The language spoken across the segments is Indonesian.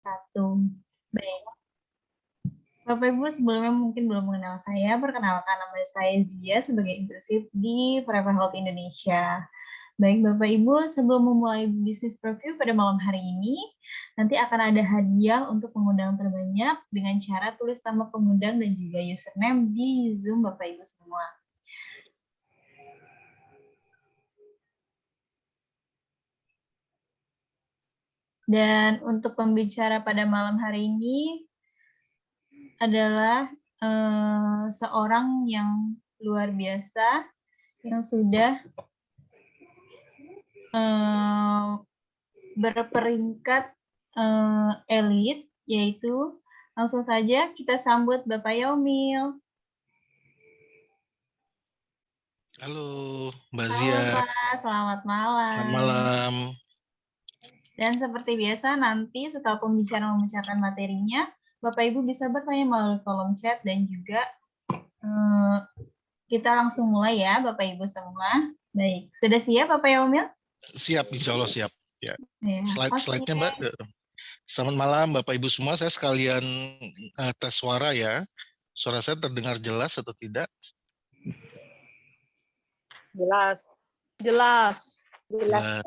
2021. Baik, Bapak Ibu sebelumnya mungkin belum mengenal saya, perkenalkan nama saya Zia sebagai internship di Forever Health Indonesia. Baik Bapak Ibu, sebelum memulai bisnis preview pada malam hari ini, nanti akan ada hadiah untuk pengundang terbanyak dengan cara tulis nama pengundang dan juga username di Zoom Bapak Ibu semua. Dan untuk pembicara pada malam hari ini adalah seorang yang luar biasa yang sudah berperingkat elit, yaitu langsung saja kita sambut Bapak Yaumil. Halo, Mbak Halo Zia. Pak, selamat malam. Selamat malam. Dan seperti biasa nanti setelah pembicara membacakan materinya, Bapak Ibu bisa bertanya melalui kolom chat dan juga kita langsung mulai ya Bapak Ibu semua. Baik, sudah siap Bapak Yaumil? Siap, insya Allah siap. Ya. Ya, Slide-nya Mbak. Selamat malam Bapak Ibu semua, saya sekalian tes suara ya. Suara saya terdengar jelas atau tidak? Jelas. Jelas. Jelas.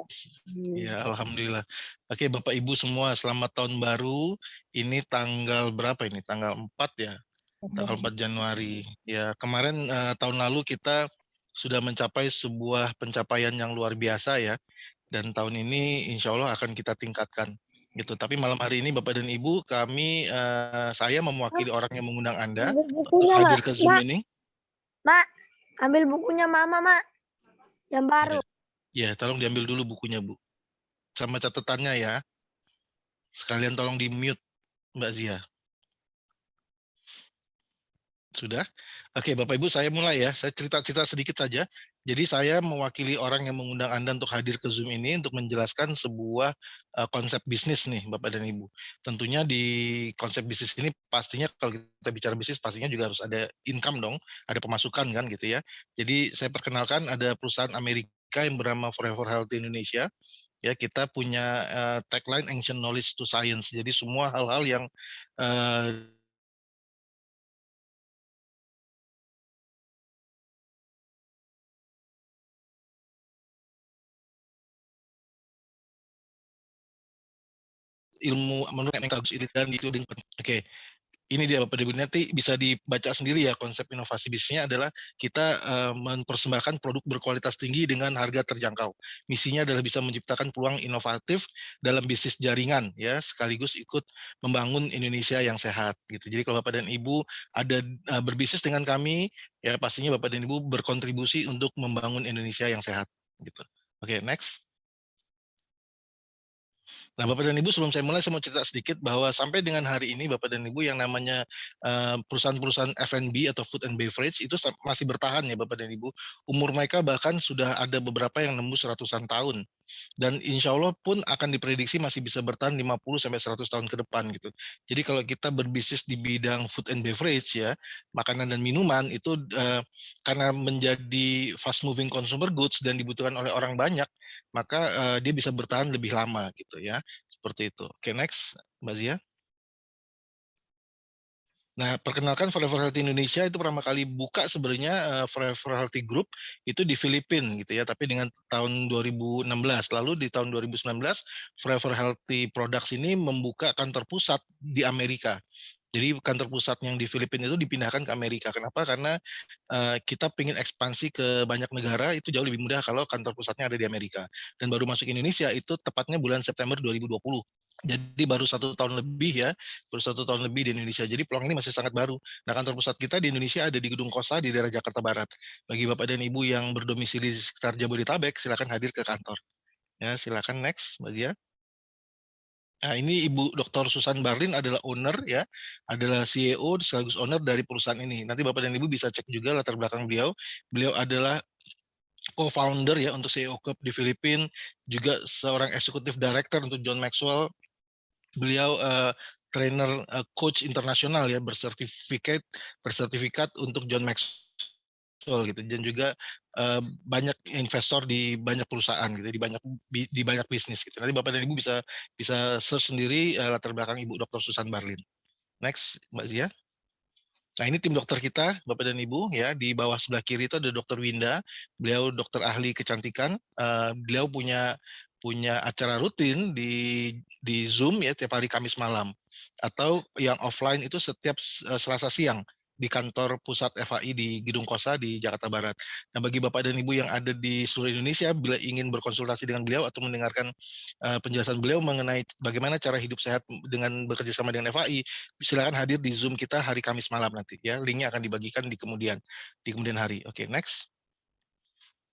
Ya, alhamdulillah. Oke, Bapak Ibu semua, selamat tahun baru. Ini tanggal berapa ini? Tanggal 4 ya. Tanggal 4 Januari. Ya, kemarin tahun lalu kita sudah mencapai sebuah pencapaian yang luar biasa ya. Dan tahun ini insya Allah akan kita tingkatkan. Gitu. Tapi malam hari ini Bapak dan Ibu, saya mewakili orang yang mengundang Anda untuk hadir ke Zoom ini. Mak, ambil bukunya Mama, Mak. Yang baru. Ya, tolong diambil dulu bukunya, Bu. Sama catatannya ya. Sekalian tolong di-mute, Mbak Zia. Sudah? Oke, Bapak Ibu, saya mulai ya. Saya cerita-cerita sedikit saja. Jadi saya mewakili orang yang mengundang Anda untuk hadir ke Zoom ini untuk menjelaskan sebuah konsep bisnis nih, Bapak dan Ibu. Tentunya di konsep bisnis ini pastinya kalau kita bicara bisnis pastinya juga harus ada income dong, ada pemasukan kan gitu ya. Jadi saya perkenalkan ada perusahaan Amerika yang bernama Forever Health Indonesia. Ya, kita punya tagline Ancient Knowledge to Science. Jadi semua hal-hal yang ilmu menurut Bagus dan itu. Oke. Ini dia Bapak Ibu, nanti bisa dibaca sendiri ya, konsep inovasi bisnisnya adalah kita mempersembahkan produk berkualitas tinggi dengan harga terjangkau. Misinya adalah bisa menciptakan peluang inovatif dalam bisnis jaringan ya, sekaligus ikut membangun Indonesia yang sehat gitu. Jadi kalau Bapak dan Ibu ada berbisnis dengan kami ya, pastinya Bapak dan Ibu berkontribusi untuk membangun Indonesia yang sehat gitu. Oke, next. Nah, Bapak dan Ibu, sebelum saya mulai, saya mau cerita sedikit bahwa sampai dengan hari ini, Bapak dan Ibu, yang namanya perusahaan-perusahaan F&B atau food and beverage itu masih bertahan ya, Bapak dan Ibu. Umur mereka bahkan sudah ada beberapa yang nembus ratusan tahun. Dan insya Allah pun akan diprediksi masih bisa bertahan 50-100 tahun ke depan gitu. Jadi kalau kita berbisnis di bidang food and beverage ya, makanan dan minuman itu karena menjadi fast moving consumer goods dan dibutuhkan oleh orang banyak, maka dia bisa bertahan lebih lama gitu ya. Seperti itu. Oke, next, Mbak Zia. Nah, perkenalkan Forever Healthy Indonesia itu pertama kali buka sebenarnya Forever Healthy Group itu di Filipina gitu ya, tapi dengan tahun 2016. Lalu di tahun 2019 Forever Healthy Products ini membuka kantor pusat di Amerika. Jadi kantor pusat yang di Filipina itu dipindahkan ke Amerika. Kenapa? Karena kita ingin ekspansi ke banyak negara itu jauh lebih mudah kalau kantor pusatnya ada di Amerika. Dan baru masuk Indonesia itu tepatnya bulan September 2020. Jadi baru 1 tahun lebih ya, baru 1 tahun lebih di Indonesia. Jadi peluang ini masih sangat baru. Nah, kantor pusat kita di Indonesia ada di Gedung Kosa di daerah Jakarta Barat. Bagi Bapak dan Ibu yang berdomisili di sekitar Jabodetabek, silakan hadir ke kantor. Ya, silakan next, Mbak Dia. Nah, ini Ibu Dr. Susan Barlin adalah owner ya, adalah CEO sekaligus owner dari perusahaan ini. Nanti Bapak dan Ibu bisa cek juga latar belakang beliau. Beliau adalah co-founder ya untuk CEO Cup di Filipina, juga seorang eksekutif director untuk John Maxwell. Beliau trainer coach internasional ya, bersertifikat untuk John Maxwell gitu, dan juga banyak investor di banyak perusahaan gitu, di banyak bisnis gitu. Nanti Bapak dan Ibu bisa bisa search sendiri latar belakang Ibu Dr. Susan Barlin. Next, Mbak Zia. Nah, ini tim dokter kita, Bapak dan Ibu, ya. Di bawah sebelah kiri itu ada Dokter Winda. Beliau dokter ahli kecantikan. Beliau punya acara rutin di Zoom ya tiap hari Kamis malam. Atau yang offline itu setiap Selasa siang di kantor pusat FAI di Gedung Kosa di Jakarta Barat. Nah, bagi Bapak dan Ibu yang ada di seluruh Indonesia bila ingin berkonsultasi dengan beliau atau mendengarkan penjelasan beliau mengenai bagaimana cara hidup sehat dengan bekerja sama dengan FAI, silakan hadir di Zoom kita hari Kamis malam nanti ya. Linknya akan dibagikan di kemudian hari. Oke, next.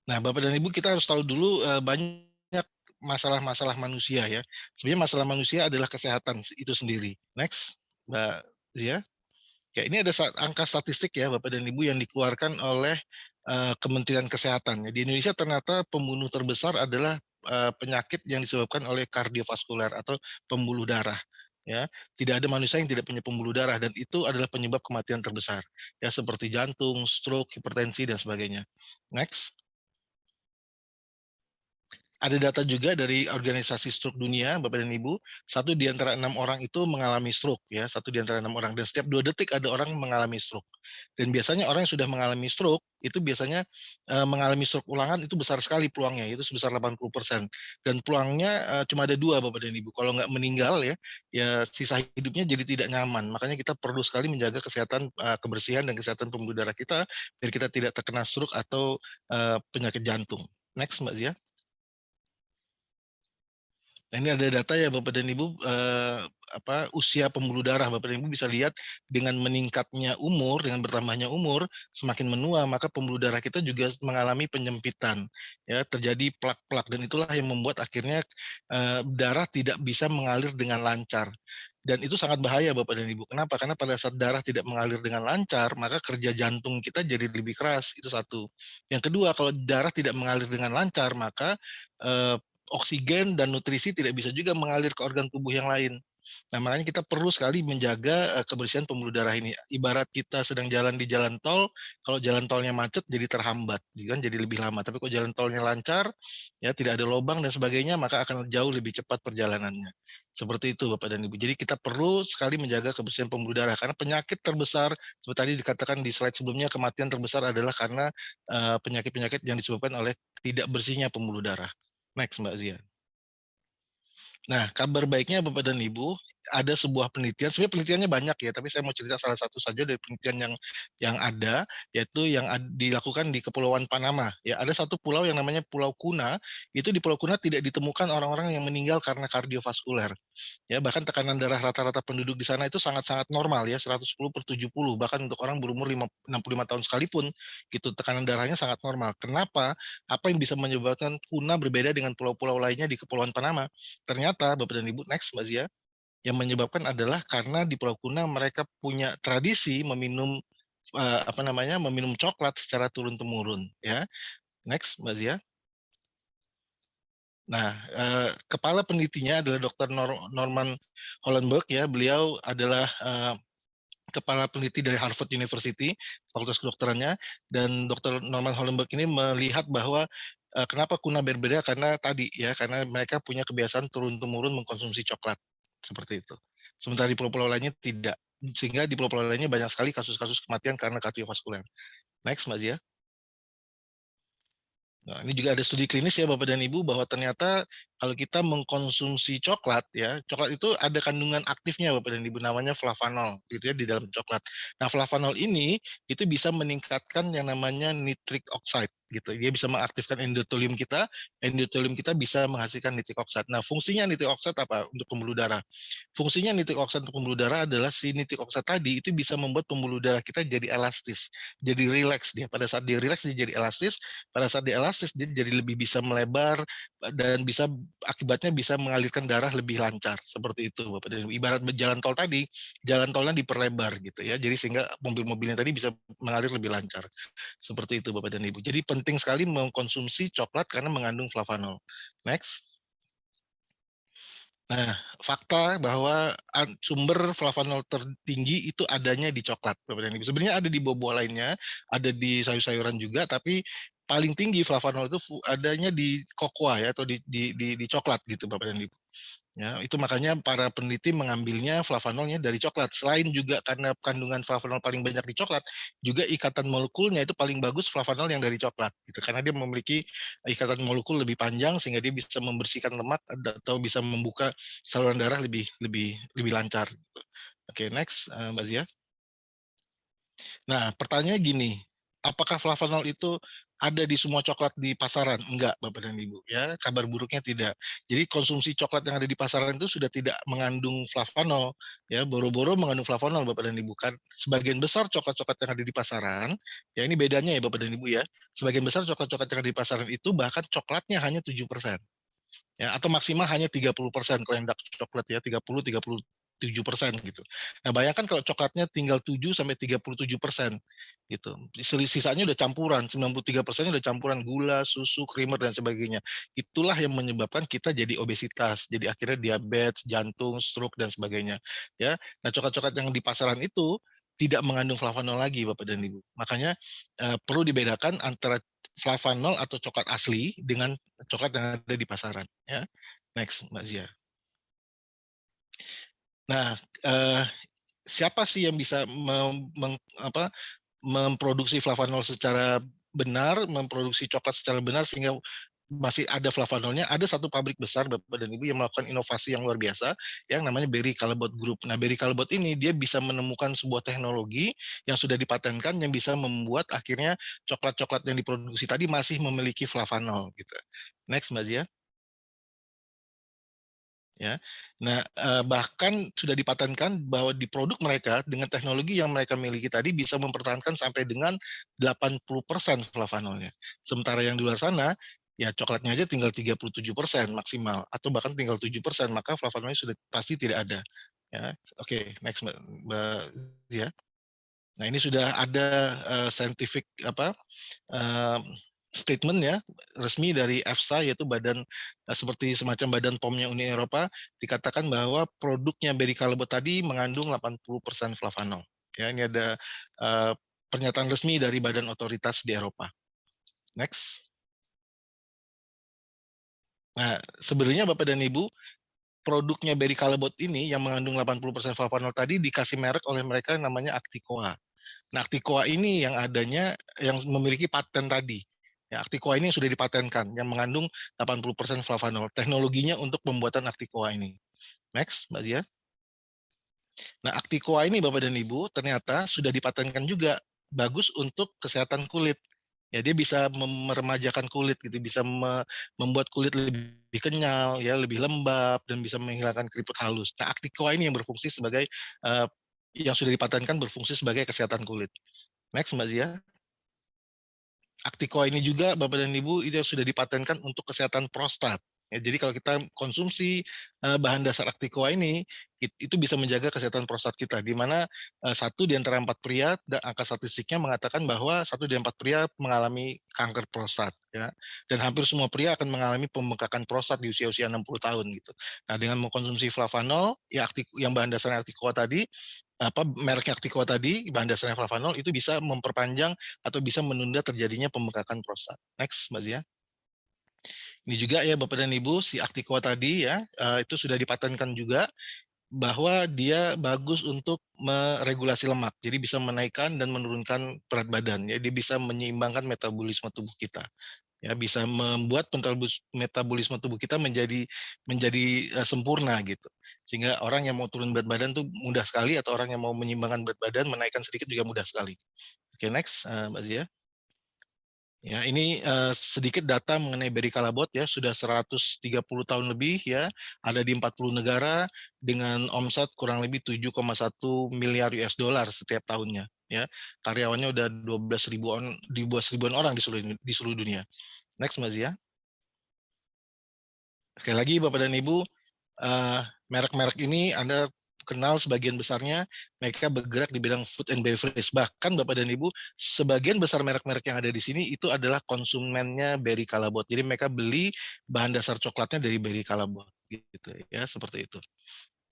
Nah, Bapak dan Ibu, kita harus tahu dulu banyak masalah-masalah manusia ya. Sebenarnya masalah manusia adalah kesehatan itu sendiri. Next, Mbak Zia. Ya, ini ada angka statistik ya Bapak dan Ibu yang dikeluarkan oleh Kementerian Kesehatan. Di Indonesia ternyata pembunuh terbesar adalah penyakit yang disebabkan oleh kardiovaskuler atau pembuluh darah. Ya, tidak ada manusia yang tidak punya pembuluh darah dan itu adalah penyebab kematian terbesar. Ya, seperti jantung, stroke, hipertensi dan sebagainya. Next. Ada data juga dari organisasi stroke dunia, Bapak dan Ibu, 1 di antara 6 orang itu mengalami stroke, ya, 1 di antara 6 orang. Dan setiap 2 detik ada orang mengalami stroke. Dan biasanya orang yang sudah mengalami stroke, itu biasanya mengalami stroke ulangan itu besar sekali peluangnya, itu sebesar 80%. Dan peluangnya cuma ada 2, Bapak dan Ibu. Kalau nggak meninggal ya sisa hidupnya jadi tidak nyaman. Makanya kita perlu sekali menjaga kesehatan, kebersihan dan kesehatan pembuluh darah kita, biar kita tidak terkena stroke atau penyakit jantung. Next, Mbak Zia. Nah, ini ada data ya Bapak dan Ibu, usia pembuluh darah. Bapak dan Ibu bisa lihat dengan meningkatnya umur, dengan bertambahnya umur, semakin menua, maka pembuluh darah kita juga mengalami penyempitan. Ya, terjadi plak-plak dan itulah yang membuat akhirnya darah tidak bisa mengalir dengan lancar. Dan itu sangat bahaya Bapak dan Ibu. Kenapa? Karena pada saat darah tidak mengalir dengan lancar, maka kerja jantung kita jadi lebih keras. Itu satu. Yang kedua, kalau darah tidak mengalir dengan lancar, maka oksigen dan nutrisi tidak bisa juga mengalir ke organ tubuh yang lain. Nah, makanya kita perlu sekali menjaga kebersihan pembuluh darah ini. Ibarat kita sedang jalan di jalan tol, kalau jalan tolnya macet jadi terhambat, kan jadi lebih lama. Tapi kalau jalan tolnya lancar, ya tidak ada lubang dan sebagainya, maka akan jauh lebih cepat perjalanannya. Seperti itu Bapak dan Ibu. Jadi kita perlu sekali menjaga kebersihan pembuluh darah karena penyakit terbesar seperti tadi dikatakan di slide sebelumnya, kematian terbesar adalah karena penyakit-penyakit yang disebabkan oleh tidak bersihnya pembuluh darah. Next, Mbak Zia. Nah, kabar baiknya Bapak dan Ibu, ada sebuah penelitian, sebenarnya penelitiannya banyak ya, tapi saya mau cerita salah satu saja dari penelitian yang ada, yaitu yang dilakukan di Kepulauan Panama. Ya, ada satu pulau yang namanya Pulau Kuna, itu di Pulau Kuna tidak ditemukan orang-orang yang meninggal karena kardiovaskuler. Ya, bahkan tekanan darah rata-rata penduduk di sana itu sangat-sangat normal ya, 110/70, bahkan untuk orang berumur 65 tahun sekalipun, gitu tekanan darahnya sangat normal. Kenapa? Apa yang bisa menyebabkan Kuna berbeda dengan pulau-pulau lainnya di Kepulauan Panama? Ternyata Bapak dan Ibu, next Mbak Zia, yang menyebabkan adalah karena di Pulau Kuna mereka punya tradisi meminum meminum coklat secara turun-temurun ya. Next Mbak Zia. Nah, kepala penelitinya adalah Dr. Norman Hollenberg ya. Beliau adalah kepala peneliti dari Harvard University, Fakultas Kedokterannya, dan Dr. Norman Hollenberg ini melihat bahwa kenapa Kuna berbeda karena tadi ya, karena mereka punya kebiasaan turun-temurun mengkonsumsi coklat seperti itu. Sementara di pulau-pulau lainnya tidak. Sehingga di pulau-pulau lainnya banyak sekali kasus-kasus kematian karena kardiovaskuler. Next, Mbak Zia. Nah, ini juga ada studi klinis ya Bapak dan Ibu bahwa ternyata kalau kita mengkonsumsi coklat ya, coklat itu ada kandungan aktifnya Bapak dan Ibu namanya flavanol gitu ya di dalam coklat. Nah, flavanol ini itu bisa meningkatkan yang namanya nitric oxide gitu. Dia bisa mengaktifkan endotelium kita bisa menghasilkan nitric oxide. Nah, fungsinya nitric oxide apa? Untuk pembuluh darah. Fungsinya nitric oxide untuk pembuluh darah adalah si nitric oxide tadi itu bisa membuat pembuluh darah kita jadi elastis, jadi rileks dia. Pada saat dia rileks dia jadi elastis, pada saat dia elastis dia jadi lebih bisa melebar dan akibatnya bisa mengalirkan darah lebih lancar. Seperti itu Bapak dan Ibu. Ibarat jalan tol tadi, jalan tolnya diperlebar gitu ya. Jadi sehingga mobil-mobilnya tadi bisa mengalir lebih lancar. Seperti itu Bapak dan Ibu. Jadi penting sekali mengkonsumsi coklat karena mengandung flavanol. Next. Nah, fakta bahwa sumber flavanol tertinggi itu adanya di coklat, Bapak dan Ibu. Sebenarnya ada di buah-buah lainnya, ada di sayur-sayuran juga, tapi paling tinggi flavanol itu adanya di kokoa ya, atau di coklat gitu, Bapak dan Ibu. Ya, itu makanya para peneliti mengambilnya flavanolnya dari coklat. Selain juga karena kandungan flavanol paling banyak di coklat, juga ikatan molekulnya itu paling bagus flavanol yang dari coklat, gitu. Karena dia memiliki ikatan molekul lebih panjang sehingga dia bisa membersihkan lemak atau bisa membuka saluran darah lebih lebih lebih lancar. Gitu. Oke, next, Mbak Zia. Nah, pertanyaannya gini, apakah flavanol itu ada di semua coklat di pasaran? Enggak, Bapak dan Ibu. Ya, kabar buruknya tidak. Jadi konsumsi coklat yang ada di pasaran itu sudah tidak mengandung flavanol. Ya, boro-boro mengandung flavanol, Bapak dan Ibu. Kan sebagian besar coklat-coklat yang ada di pasaran, ya ini bedanya ya Bapak dan Ibu ya. Sebagian besar coklat-coklat yang ada di pasaran itu bahkan coklatnya hanya 7%. Ya, atau maksimal hanya 30% kalau yang dark coklat ya, 37% gitu. Nah, bayangkan kalau coklatnya tinggal 7 sampai 37% gitu. Sisanya udah campuran, 93% udah campuran gula, susu, creamer dan sebagainya. Itulah yang menyebabkan kita jadi obesitas, jadi akhirnya diabetes, jantung, stroke dan sebagainya. Ya. Nah, coklat-coklat yang di pasaran itu tidak mengandung flavanol lagi Bapak dan Ibu. Makanya perlu dibedakan antara flavanol atau coklat asli dengan coklat yang ada di pasaran ya. Next, Mbak Zia. Nah, siapa sih yang bisa memproduksi flavanol secara benar, memproduksi coklat secara benar sehingga masih ada flavanolnya? Ada satu pabrik besar Bapak dan Ibu yang melakukan inovasi yang luar biasa yang namanya Berry Callebaut Group. Nah, Berry Callebaut ini dia bisa menemukan sebuah teknologi yang sudah dipatenkan yang bisa membuat akhirnya coklat-coklat yang diproduksi tadi masih memiliki flavanol gitu. Next, Mbak Zia. Ya. Nah, bahkan sudah dipatenkan bahwa di produk mereka dengan teknologi yang mereka miliki tadi bisa mempertahankan sampai dengan 80% flavanolnya. Sementara yang di luar sana, ya coklatnya aja tinggal 37% maksimal atau bahkan tinggal 7%, maka flavanolnya sudah pasti tidak ada. Ya. Oke, next Mbak Zia. Nah, ini sudah ada scientific statement ya resmi dari EFSA yaitu badan seperti semacam badan POM-nya Uni Eropa dikatakan bahwa produknya Berry Callebaut tadi mengandung 80% flavanol. Ya, ini ada pernyataan resmi dari badan otoritas di Eropa. Next. Nah, sebenarnya Bapak dan Ibu, produknya Berry Callebaut ini yang mengandung 80% flavanol tadi dikasih merek oleh mereka yang namanya Acticoa. Nah, Acticoa ini yang adanya yang memiliki paten tadi. Ya, Acticoa ini yang sudah dipatenkan yang mengandung 80% flavanol. Teknologinya untuk pembuatan Acticoa ini. Next, Mbak Zia. Nah, Acticoa ini Bapak dan Ibu ternyata sudah dipatenkan juga bagus untuk kesehatan kulit. Ya, dia bisa meremajakan kulit gitu, bisa membuat kulit lebih kenyal, ya, lebih lembab dan bisa menghilangkan keriput halus. Nah, Acticoa ini yang berfungsi sebagai yang sudah dipatenkan berfungsi sebagai kesehatan kulit. Next, Mbak Zia. Acticoa ini juga Bapak dan Ibu itu yang sudah dipatenkan untuk kesehatan prostat. Ya, jadi kalau kita konsumsi bahan dasar Acticoa ini, itu bisa menjaga kesehatan prostat kita. Di mana 1 di antara 4 pria, angka statistiknya mengatakan bahwa 1 di 4 pria mengalami kanker prostat. Ya. Dan hampir semua pria akan mengalami pembengkakan prostat di usia-usia 60 tahun. Gitu. Nah, dengan mengkonsumsi flavanol, ya, yang bahan dasarnya Acticoa tadi, merek Acticoa tadi, bahan dasarnya flavanol, itu bisa memperpanjang atau bisa menunda terjadinya pembengkakan prostat. Next, Mbak Zia. Ini juga ya Bapak dan Ibu, si Acticoa tadi ya, itu sudah dipatenkan juga bahwa dia bagus untuk meregulasi lemak. Jadi bisa menaikkan dan menurunkan berat badan. Ya, dia bisa menyeimbangkan metabolisme tubuh kita. Ya, bisa membuat metabolisme tubuh kita menjadi sempurna gitu. Sehingga orang yang mau turun berat badan tuh mudah sekali atau orang yang mau menyeimbangkan berat badan menaikkan sedikit juga mudah sekali. Oke, next Mbak Zia. Ya, ini sedikit data mengenai Berry Callebaut ya, sudah 130 tahun lebih ya, ada di 40 negara dengan omset kurang lebih 7,1 miliar US dollar setiap tahunnya ya. Karyawannya udah 12 ribuan orang di seluruh dunia. Next Mbak Zia. Sekali lagi Bapak dan Ibu, merek-merek ini Anda kenal sebagian besarnya mereka bergerak di bidang food and beverage. Bahkan Bapak dan Ibu, sebagian besar merek-merek yang ada di sini itu adalah konsumennya Berry Callebaut. Jadi mereka beli bahan dasar coklatnya dari Berry Callebaut. gitu ya, seperti itu.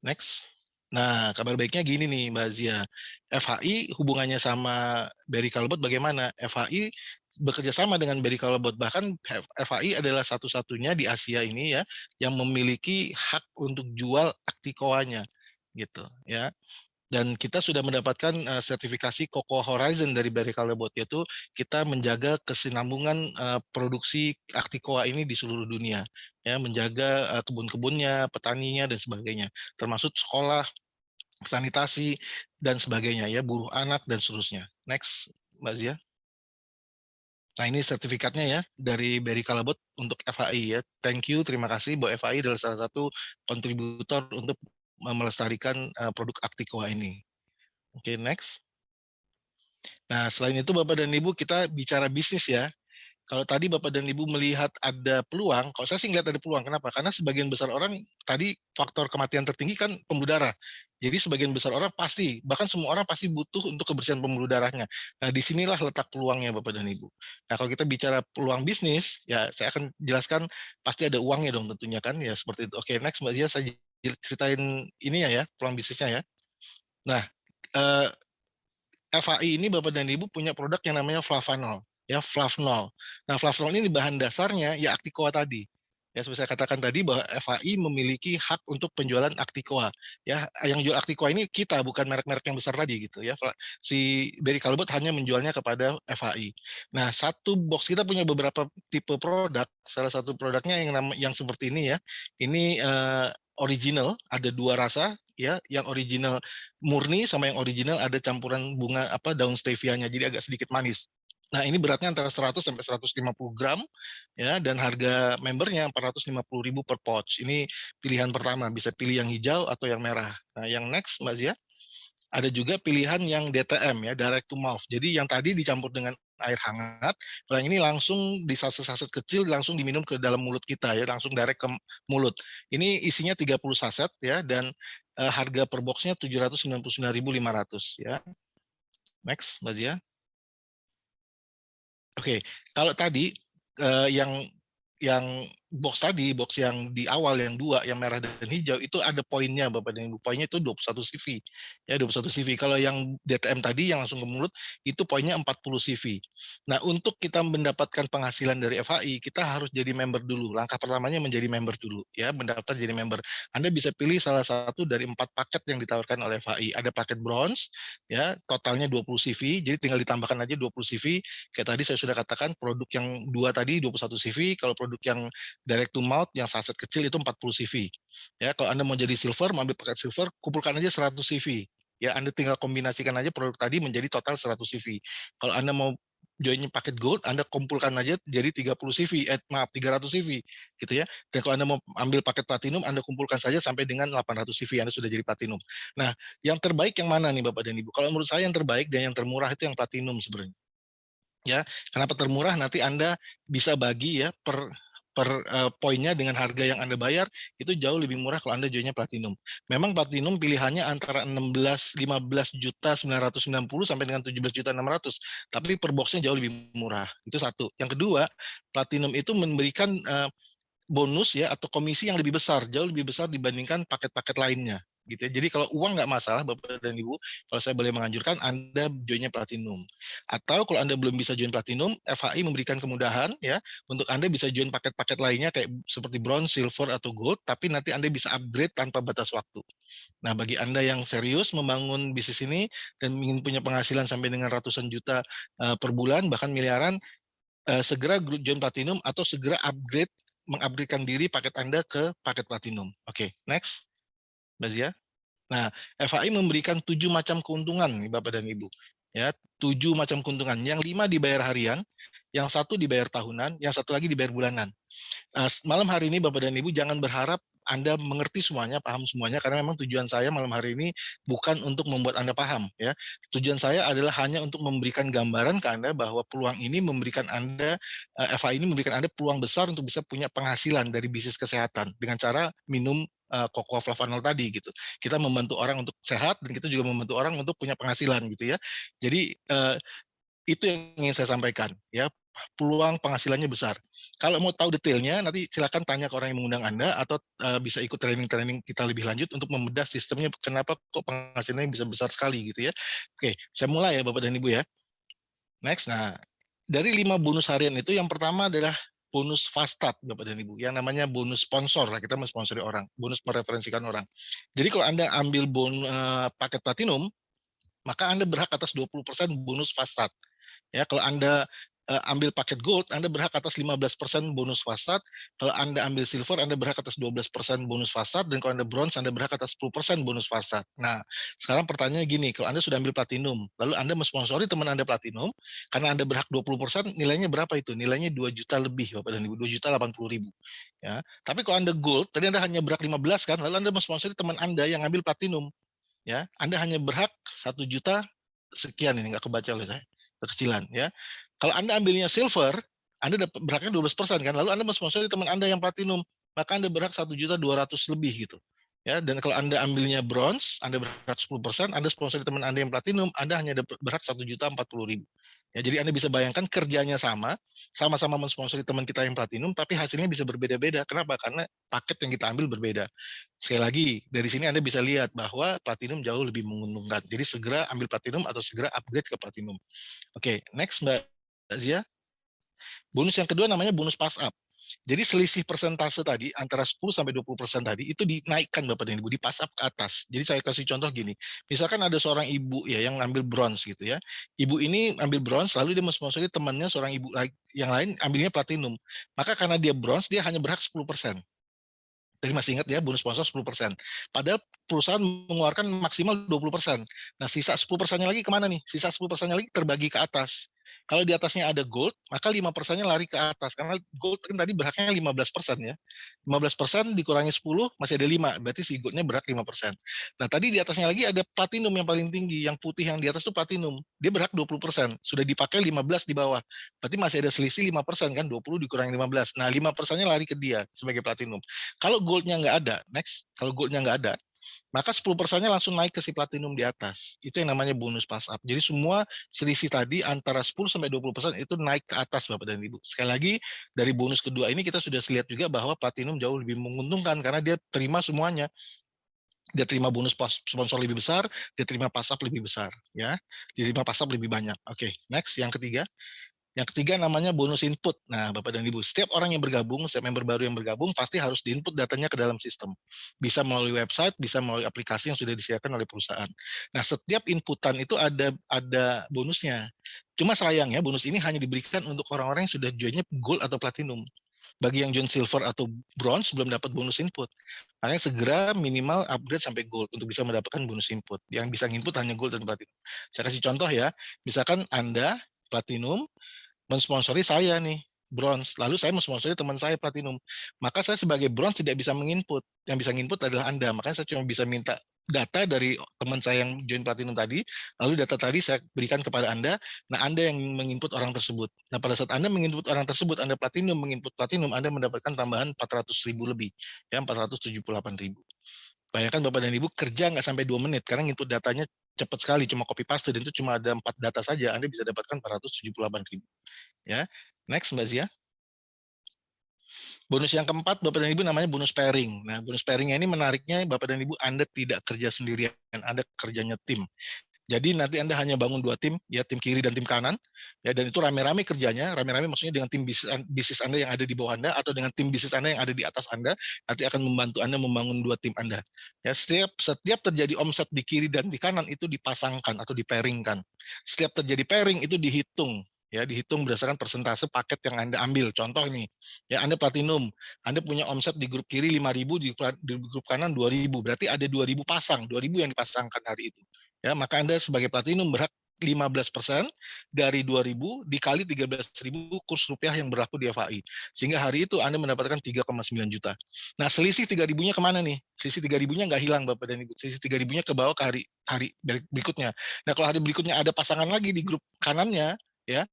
Next. Nah, kabar baiknya gini nih Mbak Zia, FHI hubungannya sama Barry Callebaut bagaimana? FHI bekerja sama dengan Barry Callebaut, bahkan FHI adalah satu-satunya di Asia ini ya yang memiliki hak untuk jual Acticoa-nya gitu ya. Dan kita sudah mendapatkan sertifikasi Cocoa Horizon dari Barry Callebaut, yaitu kita menjaga kesinambungan produksi Acticoa ini di seluruh dunia, ya, menjaga kebun-kebunnya, petaninya dan sebagainya, termasuk sekolah, sanitasi dan sebagainya, ya, buruh anak dan seterusnya. Next, Mbak Zia. Nah, ini sertifikatnya ya dari Barry Callebaut untuk FHI ya. Thank you, terima kasih bahwa FHI adalah salah satu kontributor untuk melestarikan produk Acticoa ini. Oke, next. Nah, selain itu Bapak dan Ibu kita bicara bisnis ya. Kalau tadi Bapak dan Ibu melihat ada peluang, kalau saya sih ngelihat ada peluang. Kenapa? Karena sebagian besar orang tadi faktor kematian tertinggi kan pembuluh darah. Jadi sebagian besar orang pasti, bahkan semua orang pasti butuh untuk kebersihan pembuluh darahnya. Nah, disinilah letak peluangnya Bapak dan Ibu. Nah, kalau kita bicara peluang bisnis, ya saya akan jelaskan pasti ada uangnya dong tentunya kan, ya seperti itu. Oke, next Mbak Zia, saya ceritain ini ya, peluang bisnisnya ya. Nah, eh, FHI ini Bapak dan Ibu punya produk yang namanya Flavanol, ya Flavnol. Nah, Flavnol ini bahan dasarnya ya Acticoa tadi. Ya, seperti saya katakan tadi bahwa FHI memiliki hak untuk penjualan Acticoa. Ya, yang jual Acticoa ini kita, bukan merek-merek yang besar tadi gitu ya. Si Barry Callebaut hanya menjualnya kepada FHI. Nah, satu box kita punya beberapa tipe produk. Salah satu produknya yang seperti ini ya. Ini original, ada dua rasa ya, yang original murni sama yang original ada campuran bunga daun stevia-nya, jadi agak sedikit manis. Nah, ini beratnya antara 100 sampai 150 gram ya, dan harga membernya 450.000 per pouch. Ini pilihan pertama, bisa pilih yang hijau atau yang merah. Nah, yang next Mbak Zia, ada juga pilihan yang DTM ya, direct to mouth. Jadi yang tadi dicampur dengan air hangat, kalau yang ini langsung di saset-saset kecil langsung diminum ke dalam mulut kita ya, langsung direct ke mulut. Ini isinya 30 saset ya, dan harga per boxnya 799.500 ya. Next, Mbak Zia. Oke, kalau tadi yang box tadi, box yang di awal yang dua, yang merah dan hijau itu ada poinnya Bapak dan Ibu. Poinnya itu 21 CV. Ya, 21 CV. Kalau yang DTM tadi yang langsung ke mulut itu poinnya 40 CV. Nah, untuk kita mendapatkan penghasilan dari FHI, kita harus jadi member dulu. Langkah pertamanya menjadi member dulu ya, mendaftar jadi member. Anda bisa pilih salah satu dari 4 paket yang ditawarkan oleh FHI. Ada paket bronze ya, totalnya 20 CV. Jadi tinggal ditambahkan aja 20 CV. Kayak tadi saya sudah katakan produk yang dua tadi 21 CV, kalau produk yang direct to mouth yang saset kecil itu 40 CV. Ya, kalau Anda mau jadi silver, mau ambil paket silver, kumpulkan aja 100 CV. Ya, Anda tinggal kombinasikan aja produk tadi menjadi total 100 CV. Kalau Anda mau join paket gold, Anda kumpulkan aja jadi 30 CV, 300 CV gitu ya. Dan kalau Anda mau ambil paket platinum, Anda kumpulkan saja sampai dengan 800 CV, Anda sudah jadi platinum. Nah, yang terbaik yang mana nih Bapak dan Ibu? Kalau menurut saya yang terbaik dan yang termurah itu yang platinum sebenarnya. Ya, kenapa termurah? Nanti Anda bisa bagi ya per poinnya dengan harga yang Anda bayar itu jauh lebih murah kalau Anda joinnya platinum. Memang platinum pilihannya antara 15.990 sampai dengan 17.600, tapi per boxnya jauh lebih murah. Itu satu. Yang kedua, platinum itu memberikan bonus ya atau komisi yang lebih besar, jauh lebih besar dibandingkan paket-paket lainnya gitu ya. Jadi kalau uang nggak masalah Bapak dan Ibu, kalau saya boleh menganjurkan Anda joinnya platinum. Atau kalau Anda belum bisa join platinum, FHI memberikan kemudahan ya untuk Anda bisa join paket-paket lainnya kayak seperti bronze, silver atau gold, tapi nanti Anda bisa upgrade tanpa batas waktu. Nah, bagi Anda yang serius membangun bisnis ini dan ingin punya penghasilan sampai dengan ratusan juta per bulan bahkan miliaran, segera join platinum atau segera mengupgradekan diri paket Anda ke paket platinum. Oke, next, Mbak Zia. Nah, FHI memberikan 7 macam keuntungan nih Bapak dan Ibu. Ya, 7 macam keuntungan. Yang 5 dibayar harian, yang satu dibayar tahunan, yang satu lagi dibayar bulanan. Malam hari ini Bapak dan Ibu jangan berharap Anda mengerti semuanya, paham semuanya, karena memang tujuan saya malam hari ini bukan untuk membuat Anda paham. Ya. Tujuan saya adalah hanya untuk memberikan gambaran ke Anda bahwa peluang ini memberikan Anda, FA ini memberikan Anda peluang besar untuk bisa punya penghasilan dari bisnis kesehatan dengan cara minum Cocoa Flavanol tadi gitu. Kita membantu orang untuk sehat dan kita juga membantu orang untuk punya penghasilan gitu ya. Jadi Itu yang ingin saya sampaikan, ya. Peluang penghasilannya besar. Kalau mau tahu detailnya, nanti silakan tanya ke orang yang mengundang Anda atau bisa ikut training-training kita lebih lanjut untuk membedah sistemnya kenapa kok penghasilannya bisa besar sekali gitu ya. Oke, saya mulai ya Bapak dan Ibu ya. Next, nah dari 5 bonus harian itu yang pertama adalah bonus fast start Bapak dan Ibu, yang namanya bonus sponsor, kita mensponsori orang, bonus mereferensikan orang. Jadi kalau Anda ambil paket platinum, maka Anda berhak atas 20% bonus fast start. Ya, kalau Anda ambil paket gold, Anda berhak atas 15% bonus fast start. Kalau Anda ambil silver, Anda berhak atas 12% bonus fast start. Dan kalau Anda bronze, Anda berhak atas 10% bonus fast start. Nah, sekarang pertanyaannya gini, kalau Anda sudah ambil platinum, lalu Anda mensponsori teman Anda platinum, karena Anda berhak 20%, nilainya berapa itu? Nilainya 2 juta lebih, Bapak dan Ibu, 2.080.000. Ya. Tapi kalau Anda gold, tadi Anda hanya berhak 15 kan, lalu Anda mensponsori teman Anda yang ambil platinum, ya, Anda hanya berhak 1 juta sekian, ini nggak kebaca oleh saya, kekecilan ya. Kalau Anda ambilnya silver, Anda dapat berhaknya 12% kan, lalu Anda mensponsori teman Anda yang platinum, maka Anda berhak 1.200.000 lebih gitu. Ya, dan kalau Anda ambilnya bronze, Anda berhak 10%, Anda sponsori teman Anda yang platinum, Anda hanya berhak 1.040.000. Ya, jadi Anda bisa bayangkan kerjanya sama-sama mensponsori teman kita yang platinum, tapi hasilnya bisa berbeda-beda. Kenapa? Karena paket yang kita ambil berbeda. Sekali lagi, dari sini Anda bisa lihat bahwa platinum jauh lebih menguntungkan. Jadi segera ambil platinum atau segera upgrade ke platinum. Oke, next Mbak Zia. Bonus yang kedua namanya bonus pass up. Jadi selisih persentase tadi antara 10 sampai 20% tadi itu dinaikkan Bapak dan Ibu, di pass up ke atas. Jadi saya kasih contoh gini. Misalkan ada seorang ibu ya yang ngambil bronze gitu ya. Ibu ini ambil bronze lalu dia mensponsori temannya seorang ibu yang lain ambilnya platinum. Maka karena dia bronze dia hanya berhak 10%. Jadi masih ingat ya, bonus sponsor 10%. Padahal perusahaan mengeluarkan maksimal 20%. Nah, sisa 10%-nya lagi kemana nih? Sisa 10%-nya lagi terbagi ke atas. Kalau di atasnya ada gold, maka 5%-nya lari ke atas. Karena gold kan tadi berhaknya 15% ya. 15% dikurangi 10, masih ada 5. Berarti si goldnya berhak 5%. Nah, tadi di atasnya lagi ada platinum yang paling tinggi. Yang putih yang di atas itu platinum. Dia berhak 20%. Sudah dipakai 15 di bawah. Berarti masih ada selisih 5% kan? 20 dikurangi 15. Nah, 5%-nya lari ke dia sebagai platinum. Kalau goldnya nggak ada, next, kalau goldnya nggak ada, maka 10%-nya langsung naik ke si platinum di atas. Itu yang namanya bonus pass up. Jadi semua selisih tadi antara 10 sampai 20% itu naik ke atas Bapak dan Ibu. Sekali lagi, dari bonus kedua ini kita sudah lihat juga bahwa platinum jauh lebih menguntungkan karena dia terima semuanya. Dia terima bonus sponsor lebih besar, dia terima pass up lebih besar, ya. Dia terima pass up lebih banyak. Oke, next, yang ketiga. Yang ketiga namanya bonus input. Nah, Bapak dan Ibu, setiap orang yang bergabung, setiap member baru yang bergabung, pasti harus diinput datanya ke dalam sistem. Bisa melalui website, bisa melalui aplikasi yang sudah disediakan oleh perusahaan. Nah, setiap inputan itu ada bonusnya. Cuma sayang ya, bonus ini hanya diberikan untuk orang-orang yang sudah joinnya gold atau platinum. Bagi yang join silver atau bronze belum dapat bonus input. Makanya segera minimal upgrade sampai gold untuk bisa mendapatkan bonus input. Yang bisa input hanya gold dan platinum. Saya kasih contoh ya, misalkan Anda platinum, mensponsori saya nih bronze, lalu saya mensponsori teman saya platinum, maka saya sebagai bronze tidak bisa menginput. Yang bisa menginput adalah Anda, makanya saya cuma bisa minta data dari teman saya yang join platinum tadi, lalu data tadi saya berikan kepada Anda. Nah, Anda yang menginput orang tersebut. Nah, pada saat Anda menginput orang tersebut, Anda platinum menginput platinum, Anda mendapatkan tambahan 400.000 lebih, ya 478.000. Bayangkan Bapak dan Ibu kerja nggak sampai 2 menit, karena input datanya cepat sekali, cuma copy paste, dan itu cuma ada 4 data saja, Anda bisa dapatkan 478.000. Ya, next Mbak Zia. Bonus yang keempat Bapak dan Ibu namanya bonus pairing. Nah, bonus pairing ini menariknya Bapak dan Ibu Anda tidak kerja sendirian, Anda kerjanya tim. Jadi nanti Anda hanya bangun 2 tim, ya tim kiri dan tim kanan, ya, dan itu rame-rame kerjanya. Rame-rame maksudnya dengan tim bisnis Anda yang ada di bawah Anda atau dengan tim bisnis Anda yang ada di atas Anda, nanti akan membantu Anda membangun 2 tim Anda. Ya, setiap terjadi omset di kiri dan di kanan itu dipasangkan atau dipairingkan. Setiap terjadi pairing itu dihitung. Ya, dihitung berdasarkan persentase paket yang Anda ambil. Contoh nih, ya Anda platinum, Anda punya omset di grup kiri 5.000, di grup kanan 2.000, berarti ada 2.000 pasang, 2.000 yang dipasangkan hari itu. Ya, maka Anda sebagai platinum berhak 15% dari 2.000 dikali 13.000 kurs rupiah yang berlaku di FAI. Sehingga hari itu Anda mendapatkan 3,9 juta. Nah, selisih 3.000-nya kemana nih? Selisih 3.000-nya nggak hilang Bapak dan Ibu. Selisih 3.000-nya ke bawah ke hari berikutnya. Nah, kalau hari berikutnya ada pasangan lagi di grup kanannya, ya,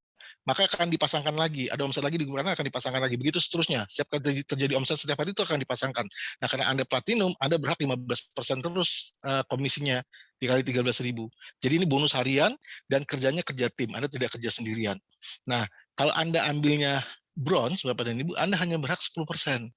maka akan dipasangkan lagi. Ada omset lagi di grup kanan akan dipasangkan lagi. Begitu seterusnya. Setiap terjadi omset setiap hari itu akan dipasangkan. Nah, karena Anda platinum, Anda berhak 15% terus komisinya dikali 13.000. Jadi ini bonus harian dan kerjanya kerja tim, Anda tidak kerja sendirian. Nah, kalau Anda ambilnya bronze, Bapak dan Ibu, Anda hanya berhak 10%.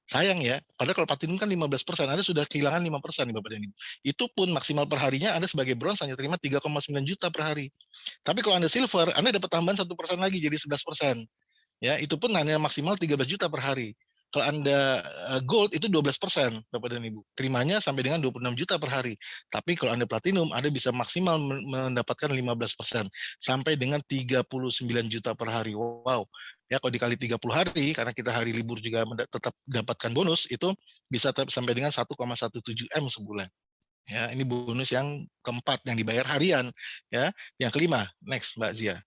Sayang ya, padahal kalau platinum kan 15%, Anda sudah kehilangan 5% nih Bapak dan Ibu. Itu pun maksimal per harinya Anda sebagai bronze hanya terima 3,9 juta per hari. Tapi kalau Anda silver, Anda dapat tambahan 1% lagi jadi 11%. Ya, itu pun hanya maksimal 13 juta per hari. Kalau Anda gold itu 12%, Bapak dan Ibu. Terimanya sampai dengan 26 juta per hari. Tapi kalau Anda platinum, Anda bisa maksimal mendapatkan 15% sampai dengan 39 juta per hari. Wow. Ya, kalau dikali 30 hari, karena kita hari libur juga tetap dapatkan bonus, itu bisa sampai dengan 1,17 M sebulan. Ya, ini bonus yang keempat yang dibayar harian. Ya, yang kelima, next Mbak Zia.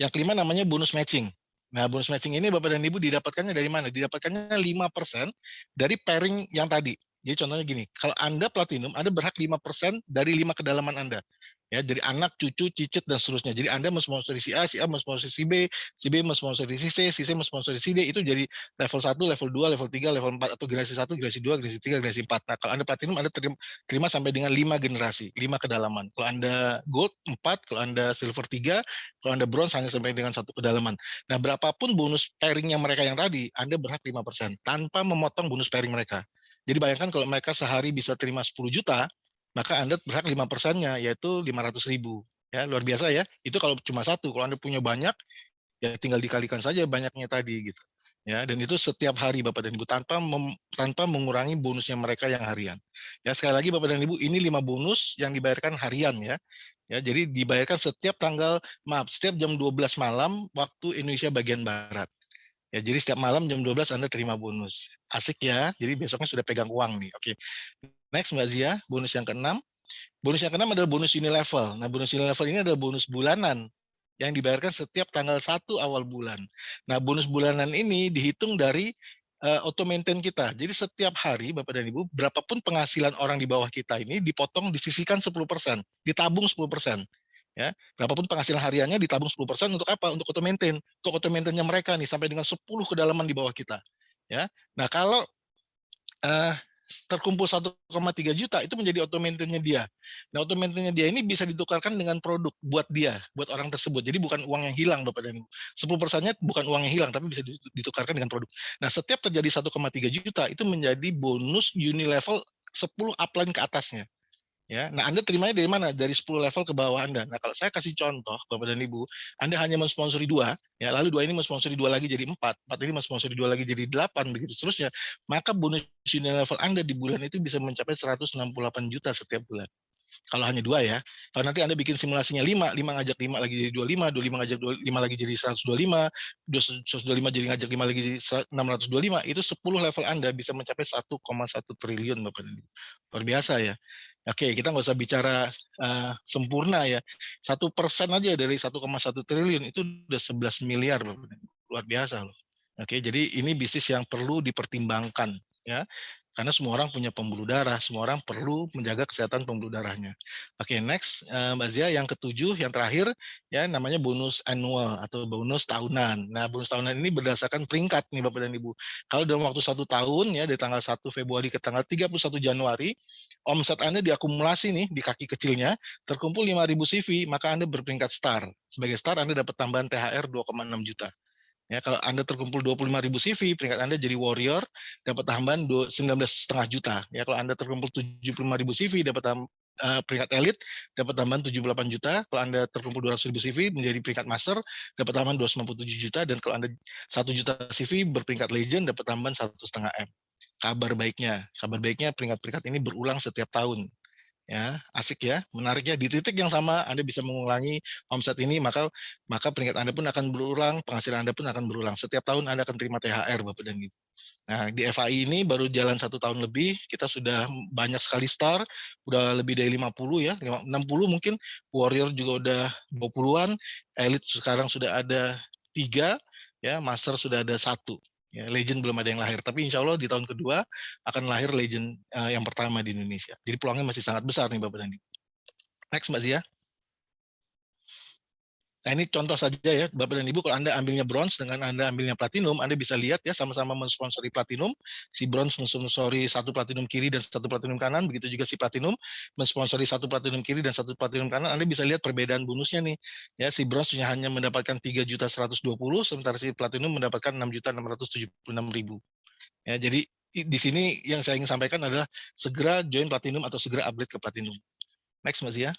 Yang kelima namanya bonus matching. Nah, bonus matching ini Bapak dan Ibu didapatkannya dari mana? Didapatkannya 5% dari pairing yang tadi. Jadi contohnya gini, kalau Anda platinum, Anda berhak 5% dari 5 kedalaman Anda. Ya, dari anak, cucu, cicit, dan seterusnya. Jadi Anda mensponsori si A mensponsori si B mensponsori si C mensponsori si D, itu jadi level 1, level 2, level 3, level 4, atau generasi 1, generasi 2, generasi 3, generasi 4. Nah, kalau Anda platinum, Anda terima sampai dengan 5 generasi, 5 kedalaman. Kalau Anda gold, 4, kalau Anda silver 3, kalau Anda bronze hanya sampai dengan 1 kedalaman. Nah, berapapun bonus pairingnya mereka yang tadi, Anda berhak 5% tanpa memotong bonus pairing mereka. Jadi bayangkan kalau mereka sehari bisa terima 10 juta, maka Anda berhak 5%-nya, yaitu 500.000. Ya, luar biasa ya. Itu kalau cuma satu. Kalau Anda punya banyak, ya tinggal dikalikan saja banyaknya tadi gitu. Ya, dan itu setiap hari Bapak dan Ibu tanpa mengurangi bonusnya mereka yang harian. Ya, sekali lagi Bapak dan Ibu, ini 5 bonus yang dibayarkan harian ya. Ya, jadi dibayarkan setiap setiap jam 12 malam waktu Indonesia bagian barat. Ya, jadi setiap malam jam 12 Anda terima bonus. Asik ya. Jadi besoknya sudah pegang uang nih. Oke. Next Mbak Zia, bonus yang keenam. Bonus yang keenam adalah bonus unilevel. Nah, bonus unilevel ini adalah bonus bulanan yang dibayarkan setiap tanggal 1 awal bulan. Nah, bonus bulanan ini dihitung dari auto maintain kita. Jadi setiap hari Bapak dan Ibu, berapapun penghasilan orang di bawah kita ini dipotong, disisihkan 10%, ditabung 10%. Ya, berapapun penghasilan hariannya ditabung 10% untuk apa? Untuk auto maintain. Untuk auto maintain-nya mereka nih sampai dengan 10 kedalaman di bawah kita. Ya. Nah, kalau terkumpul 1,3 juta itu menjadi auto maintain-nya dia. Nah, auto maintain-nya dia ini bisa ditukarkan dengan produk buat dia, buat orang tersebut. Jadi bukan uang yang hilang Bapak dan Ibu. 10%-nya bukan uang yang hilang tapi bisa ditukarkan dengan produk. Nah, setiap terjadi 1,3 juta itu menjadi bonus unilevel 10 upline ke atasnya. Ya, nah Anda terimanya dari mana? Dari 10 level ke bawah Anda. Nah, kalau saya kasih contoh, Bapak dan Ibu, Anda hanya mensponsori 2, ya, lalu 2 ini mensponsori 2 lagi jadi 4, 4 ini mensponsori 2 lagi jadi 8, begitu seterusnya. Maka bonus level Anda di bulan itu bisa mencapai 168 juta setiap bulan. Kalau hanya 2 ya. Kalau nanti Anda bikin simulasinya 5 ngajak 5 lagi jadi 25, 25 ngajak 5 lagi jadi 125, 125 jadi ngajak 5 lagi jadi 625, itu 10 level Anda bisa mencapai 1,1 triliun Bapak dan Ibu. Luar biasa ya. Oke, kita nggak usah bicara sempurna ya. 1% aja dari 1,1 triliun itu udah 11 miliar Bapak dan Ibu. Luar biasa loh. Oke, jadi ini bisnis yang perlu dipertimbangkan ya. Karena semua orang punya pembuluh darah, semua orang perlu menjaga kesehatan pembuluh darahnya. Oke, next Mbak Zia, yang ketujuh, yang terakhir ya, namanya bonus annual atau bonus tahunan. Nah, bonus tahunan ini berdasarkan peringkat nih Bapak dan Ibu. Kalau dalam waktu 1 tahun ya, dari tanggal 1 Februari ke tanggal 31 Januari, omset Anda diakumulasi nih di kaki kecilnya, terkumpul 5.000 CV, maka Anda berperingkat star. Sebagai star Anda dapat tambahan THR 2,6 juta. Ya, kalau Anda terkumpul 25.000 CV, peringkat Anda jadi warrior, dapat tambahan 19,5 juta. Ya, kalau Anda terkumpul 75.000 CV, dapat peringkat elit, dapat tambahan 78 juta. Kalau Anda terkumpul 200.000 CV, menjadi peringkat master, dapat tambahan 297 juta. Dan kalau Anda 1 juta CV, berperingkat legend, dapat tambahan 1,5 M. Kabar baiknya peringkat-peringkat ini berulang setiap tahun. Ya, asik ya, menarik ya. Di titik yang sama Anda bisa mengulangi omset ini, maka peringkat Anda pun akan berulang, penghasilan Anda pun akan berulang. Setiap tahun Anda akan terima THR Bapak dan Ibu. Nah, di FAI ini baru jalan 1 tahun lebih, kita sudah banyak sekali star, udah lebih dari 50 ya, 60 mungkin, warrior juga udah 20-an, elite sekarang sudah ada 3, ya, master sudah ada 1. Ya, legend belum ada yang lahir, tapi insya Allah di tahun kedua akan lahir legend yang pertama di Indonesia. Jadi peluangnya masih sangat besar nih Bapak dan Ibu. Next Mbak Zia. Nah, ini contoh saja ya, Bapak dan Ibu, kalau Anda ambilnya bronze dengan Anda ambilnya platinum, Anda bisa lihat ya sama-sama mensponsori platinum, si bronze mensponsori satu platinum kiri dan satu platinum kanan, begitu juga si platinum mensponsori satu platinum kiri dan satu platinum kanan. Anda bisa lihat perbedaan bonusnya nih. Ya, si bronze hanya mendapatkan 3.120.000, sementara si platinum mendapatkan 6.676.000. Ya, jadi di sini yang saya ingin sampaikan adalah segera join platinum atau segera upgrade ke platinum. Next, Mbak Zia.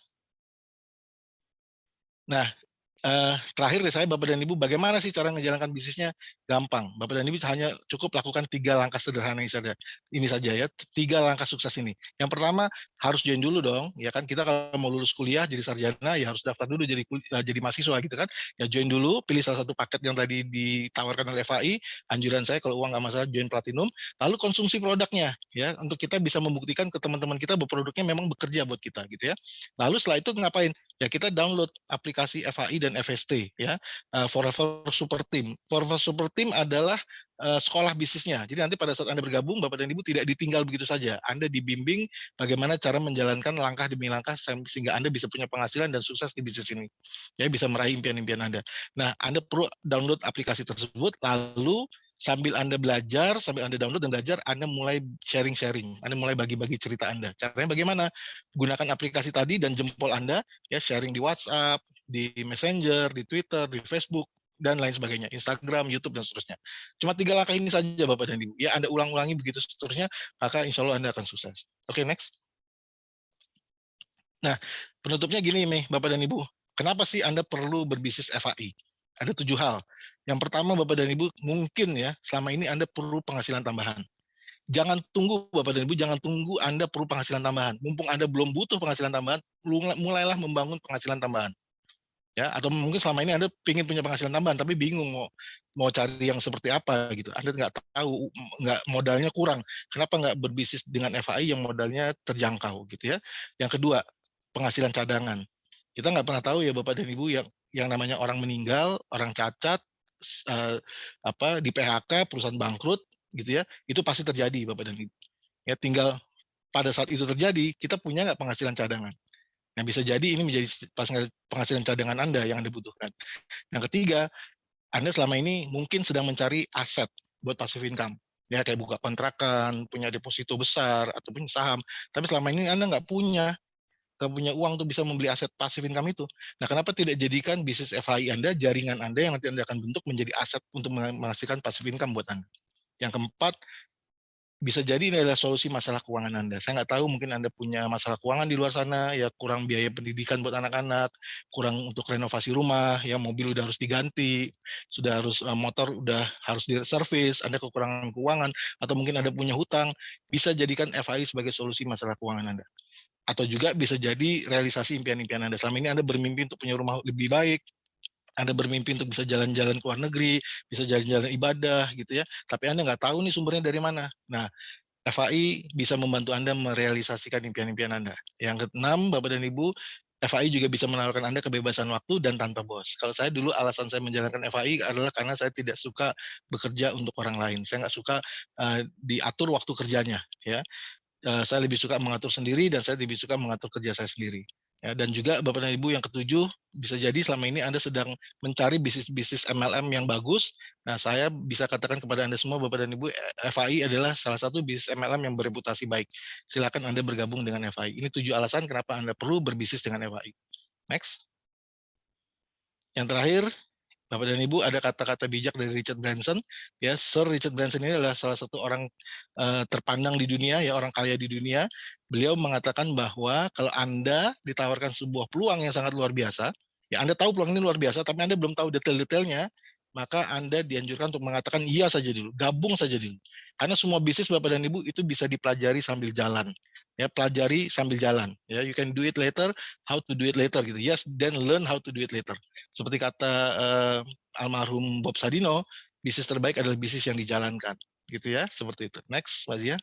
Nah, terakhir dari saya, Bapak dan Ibu, bagaimana sih cara menjalankan bisnisnya? Gampang. Bapak dan Ibu hanya cukup lakukan 3 langkah sederhana ini saja ya, 3 langkah sukses ini. Yang pertama, harus join dulu dong, ya kan? Kita kalau mau lulus kuliah jadi sarjana, ya harus daftar dulu jadi mahasiswa gitu kan. Ya join dulu, pilih salah satu paket yang tadi ditawarkan oleh FAI. Anjuran saya kalau uang nggak masalah join platinum. Lalu konsumsi produknya, ya, untuk kita bisa membuktikan ke teman-teman kita bahwa produknya memang bekerja buat kita gitu ya. Lalu setelah itu ngapain? Ya kita download aplikasi FAI dan FST ya, Forever Super Team. Forever Super Team adalah sekolah bisnisnya. Jadi nanti pada saat Anda bergabung, Bapak dan Ibu tidak ditinggal begitu saja. Anda dibimbing bagaimana cara menjalankan langkah demi langkah sehingga Anda bisa punya penghasilan dan sukses di bisnis ini. Ya, bisa meraih impian-impian Anda. Nah, Anda perlu download aplikasi tersebut, lalu sambil Anda belajar, sambil Anda download dan belajar, Anda mulai sharing-sharing, Anda mulai bagi-bagi cerita Anda. Caranya bagaimana? Gunakan aplikasi tadi dan jempol Anda, ya sharing di WhatsApp, di Messenger, di Twitter, di Facebook, dan lain sebagainya, Instagram, YouTube, dan seterusnya. Cuma 3 langkah ini saja Bapak dan Ibu. Ya Anda ulang-ulangi begitu seterusnya, maka insya Allah Anda akan sukses. Oke, next. Nah, penutupnya gini nih Bapak dan Ibu. Kenapa sih Anda perlu berbisnis FAI? Ada 7 hal. Yang pertama Bapak dan Ibu, mungkin ya selama ini Anda perlu penghasilan tambahan. Jangan tunggu Bapak dan Ibu, jangan tunggu Anda perlu penghasilan tambahan. Mumpung Anda belum butuh penghasilan tambahan, mulailah membangun penghasilan tambahan. Ya, atau mungkin selama ini Anda ingin punya penghasilan tambahan tapi bingung mau cari yang seperti apa gitu. Anda nggak tahu, nggak modalnya kurang. Kenapa nggak berbisnis dengan FAI yang modalnya terjangkau gitu ya. Yang kedua, penghasilan cadangan. Kita nggak pernah tahu ya Bapak dan Ibu yang namanya orang meninggal, orang cacat, di PHK, perusahaan bangkrut gitu ya, itu pasti terjadi Bapak dan Ibu. Ya tinggal pada saat itu terjadi, kita punya nggak penghasilan cadangan? Nah, bisa jadi ini menjadi penghasilan cadangan Anda yang Anda butuhkan. Yang ketiga, Anda selama ini mungkin sedang mencari aset buat passive income. Ya, kayak buka kontrakan, punya deposito besar, ataupun saham. Tapi selama ini Anda nggak punya uang untuk bisa membeli aset passive income itu. Nah, kenapa tidak jadikan bisnis FHI Anda, jaringan Anda yang nanti Anda akan bentuk menjadi aset untuk menghasilkan passive income buat Anda. Yang keempat, bisa jadi ini adalah solusi masalah keuangan Anda. Saya nggak tahu mungkin Anda punya masalah keuangan di luar sana, ya kurang biaya pendidikan buat anak-anak, kurang untuk renovasi rumah, ya mobil udah harus diganti, sudah harus motor udah harus diservis, Anda kekurangan keuangan, atau mungkin Anda punya hutang, bisa jadikan FAI sebagai solusi masalah keuangan Anda. Atau juga bisa jadi realisasi impian-impian Anda. Selama ini Anda bermimpi untuk punya rumah lebih baik, Anda bermimpi untuk bisa jalan-jalan ke luar negeri, bisa jalan-jalan ibadah gitu ya, tapi Anda nggak tahu nih sumbernya dari mana. Nah, FAI bisa membantu Anda merealisasikan impian-impian Anda. Yang keenam, Bapak dan Ibu, FAI juga bisa menawarkan Anda kebebasan waktu dan tanpa bos. Kalau saya dulu alasan saya menjalankan FAI adalah karena saya tidak suka bekerja untuk orang lain. Saya nggak suka diatur waktu kerjanya. Ya, saya lebih suka mengatur sendiri dan saya lebih suka mengatur kerja saya sendiri. Ya, dan juga Bapak dan Ibu yang ketujuh, bisa jadi selama ini Anda sedang mencari bisnis-bisnis MLM yang bagus. Nah, saya bisa katakan kepada Anda semua, Bapak dan Ibu, FAI adalah salah satu bisnis MLM yang bereputasi baik. Silakan Anda bergabung dengan FAI. Ini 7 alasan kenapa Anda perlu berbisnis dengan FAI. Next. Yang terakhir, Bapak dan Ibu, ada kata-kata bijak dari Richard Branson. Ya, Sir Richard Branson ini adalah salah satu orang terpandang di dunia, ya orang kaya di dunia. Beliau mengatakan bahwa kalau Anda ditawarkan sebuah peluang yang sangat luar biasa, ya Anda tahu peluang ini luar biasa, tapi Anda belum tahu detail-detailnya, maka Anda dianjurkan untuk mengatakan iya saja dulu, gabung saja dulu. Karena semua bisnis Bapak dan Ibu itu bisa dipelajari sambil jalan. Ya, pelajari sambil jalan. Ya, you can do it later, how to do it later gitu. Yes, then learn how to do it later. Seperti kata almarhum Bob Sadino, bisnis terbaik adalah bisnis yang dijalankan, gitu ya, seperti itu. Next, Mbak Zia.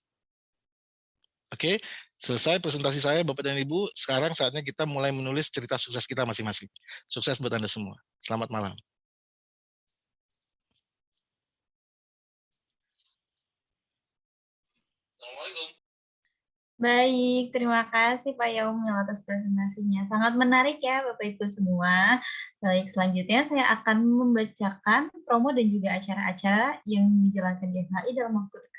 Oke, selesai presentasi saya, Bapak dan Ibu. Sekarang saatnya kita mulai menulis cerita sukses kita masing-masing. Sukses buat Anda semua. Selamat malam. Assalamualaikum. Baik, terima kasih Pak Yaum atas presentasinya. Sangat menarik ya Bapak Ibu semua. Baik, selanjutnya saya akan membacakan promo dan juga acara-acara yang dijalankan di FHI dalam waktu dekat.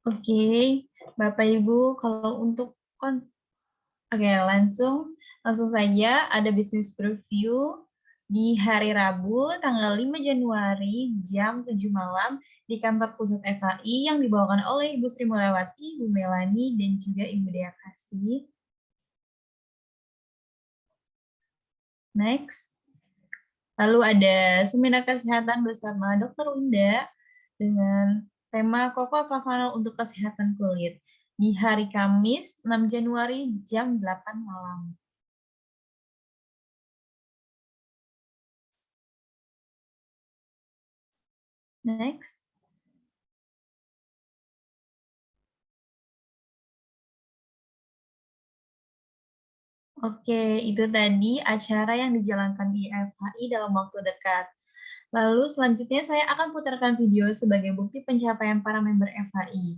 Oke, Bapak Ibu, kalau untuk Oke, langsung saja ada bisnis preview di hari Rabu tanggal 5 Januari jam 7 malam di kantor pusat FHI yang dibawakan oleh Ibu Sri Mulyawati, Ibu Melani, dan juga Ibu Dea Kasih. Next. Lalu ada seminar kesehatan bersama Dr. Unda dengan tema Koko Flavanol untuk kesehatan kulit di hari Kamis 6 Januari jam 8 malam. Next. Oke, itu tadi acara yang dijalankan di FHI dalam waktu dekat. Lalu selanjutnya saya akan putarkan video sebagai bukti pencapaian para member FHI.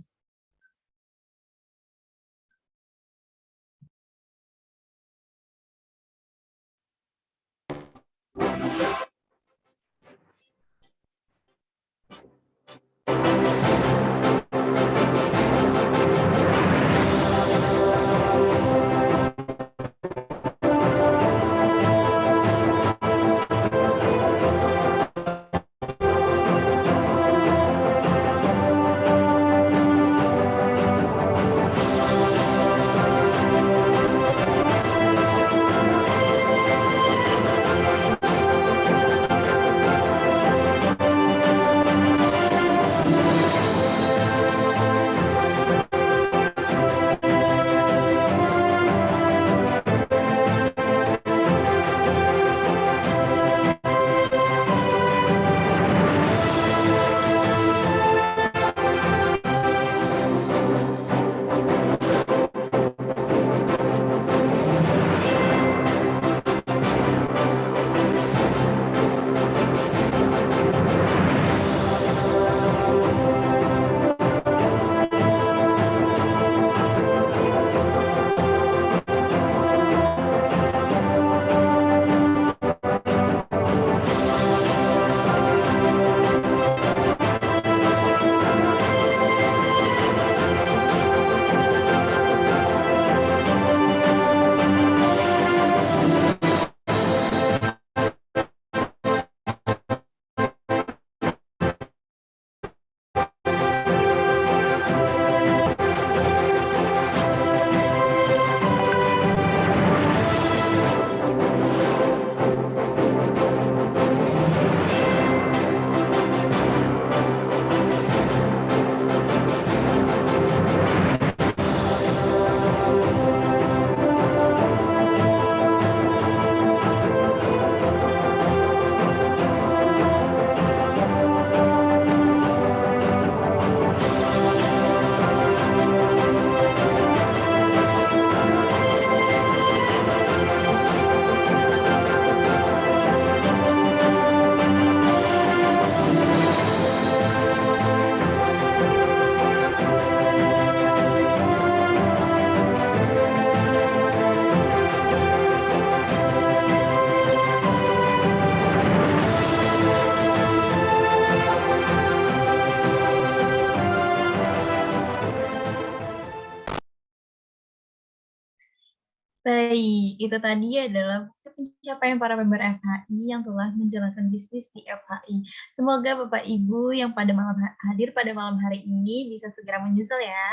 Baik, itu tadi adalah pencapaian para member FHI yang telah menjalankan bisnis di FHI. Semoga Bapak Ibu yang hadir pada malam hari ini bisa segera menyusul ya.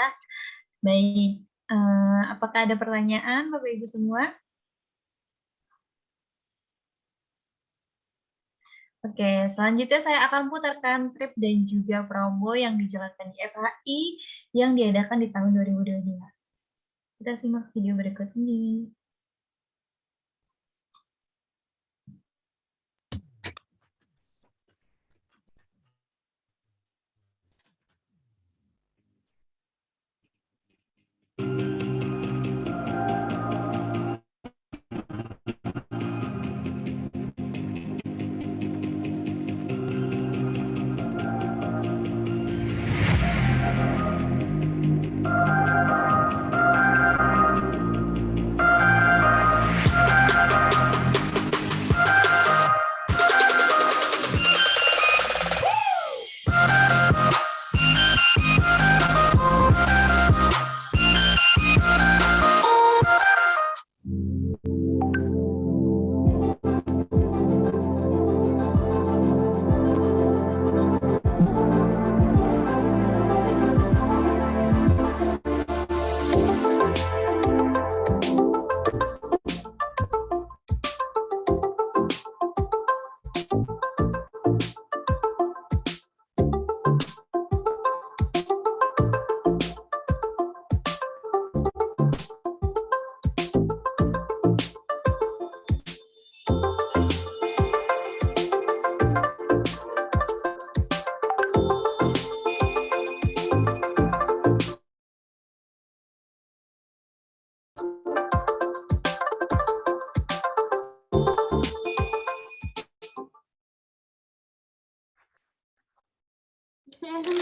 Baik, apakah ada pertanyaan Bapak Ibu semua? Oke, selanjutnya saya akan putarkan trip dan juga promo yang dijalankan di FHI yang diadakan di tahun 2022. Kita simak video berikut ini. Masih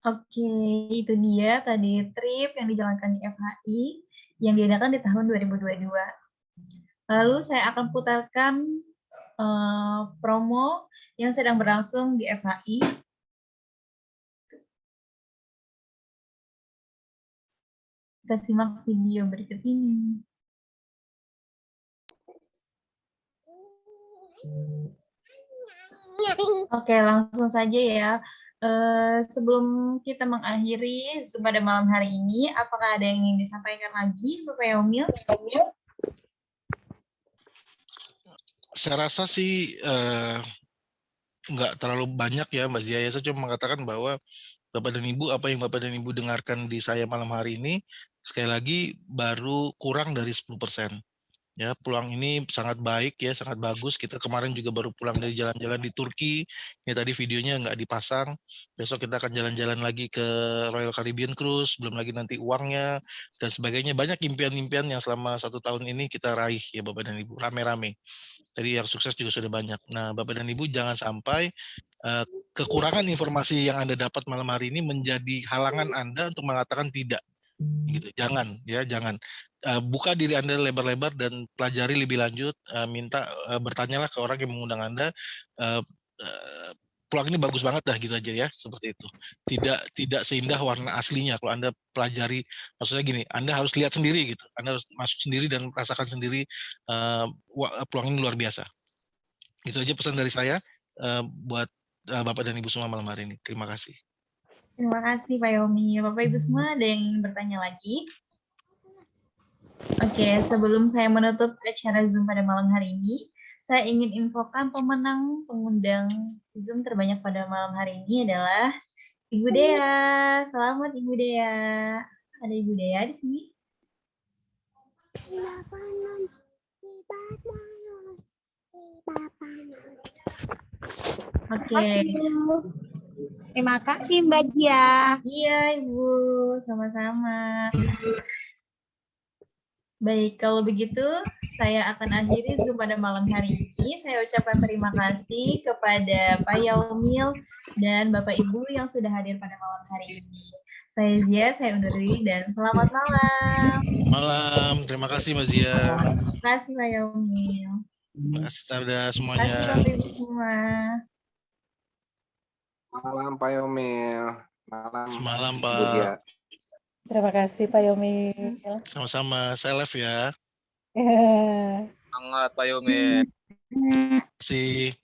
Oke, itu dia tadi trip yang dijalankan di FHI yang diadakan di tahun 2022. Lalu saya akan putarkan promo yang sedang berlangsung di FHI. Kita simak video berikut ini. Oke, langsung saja ya. Sebelum kita mengakhiri Zoom pada malam hari ini, apakah ada yang ingin disampaikan lagi, Bapak Yaumil? Saya rasa sih nggak terlalu banyak ya Mbak Zia. Saya cuma mengatakan bahwa Bapak dan Ibu, apa yang Bapak dan Ibu dengarkan di saya malam hari ini, sekali lagi baru kurang dari 10%. Ya, peluang ini sangat baik ya, sangat bagus. Kita kemarin juga baru pulang dari jalan-jalan di Turki. Ya tadi videonya nggak dipasang. Besok kita akan jalan-jalan lagi ke Royal Caribbean Cruise, belum lagi nanti uangnya dan sebagainya. Banyak impian-impian yang selama 1 tahun ini kita raih ya Bapak dan Ibu, rame-rame. Jadi yang sukses juga sudah banyak. Nah, Bapak dan Ibu jangan sampai kekurangan informasi yang Anda dapat malam hari ini menjadi halangan Anda untuk mengatakan tidak. Gitu. Jangan ya, jangan. Buka diri Anda lebar-lebar dan pelajari lebih lanjut, minta bertanyalah ke orang yang mengundang Anda. Peluang ini bagus banget dah gitu aja ya, seperti itu. Tidak seindah warna aslinya kalau Anda pelajari. Maksudnya gini, Anda harus lihat sendiri gitu. Anda harus masuk sendiri dan merasakan sendiri peluang ini luar biasa. Itu aja pesan dari saya buat Bapak dan Ibu semua malam hari ini. Terima kasih. Terima kasih Pak Yomi. Bapak Ibu semua ada yang ingin bertanya lagi? Oke, sebelum saya menutup acara Zoom pada malam hari ini, saya ingin infokan pemenang pengundang Zoom terbanyak pada malam hari ini adalah Ibu Dea. Selamat Ibu Dea. Ada Ibu Dea di sini? Oke. terima kasih Mbak Dia. Iya Ibu, sama-sama. Baik, kalau begitu saya akan akhiri Zoom pada malam hari ini. Saya ucapkan terima kasih kepada Pak Yaumil dan Bapak Ibu yang sudah hadir pada malam hari ini. Saya Zia, saya undur diri dan selamat malam. Malam, terima kasih Mbak Zia. Terima kasih Pak Yaumil. Terima kasih pada Terima semuanya. kasih Bapak Ibu semua. Malam Pak Yomil. Malam Semalam Bu Dia. Pak. Terima kasih Pak Yomi. Sama-sama. Saya live ya. Eh. Semangat Pak Yomi. Terima kasih.